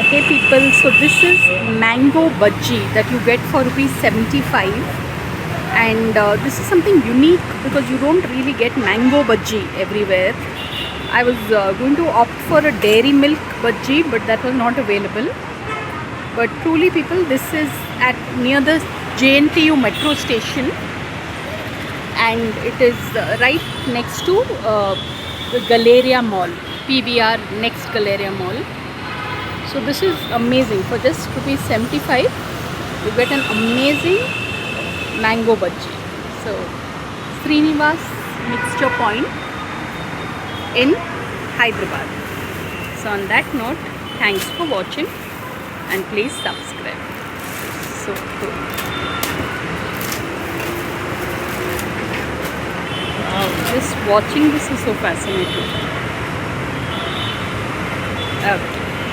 Hey people, so this is mango bhaji that you get for rupees 75, and this is something unique because you don't really get mango bhaji everywhere. I was going to opt for a dairy milk bhaji, but that was not available. But truly people, this is at near the JNTU metro station, and it is right next to the Galleria Mall, PVR next Galleria Mall. So this is amazing. For just rupees 75, you get an amazing mango bhaji. So Srinivas Mixture Point in Hyderabad. So on that note, thanks for watching and please subscribe. So cool. Wow, just watching this is so fascinating. Okay.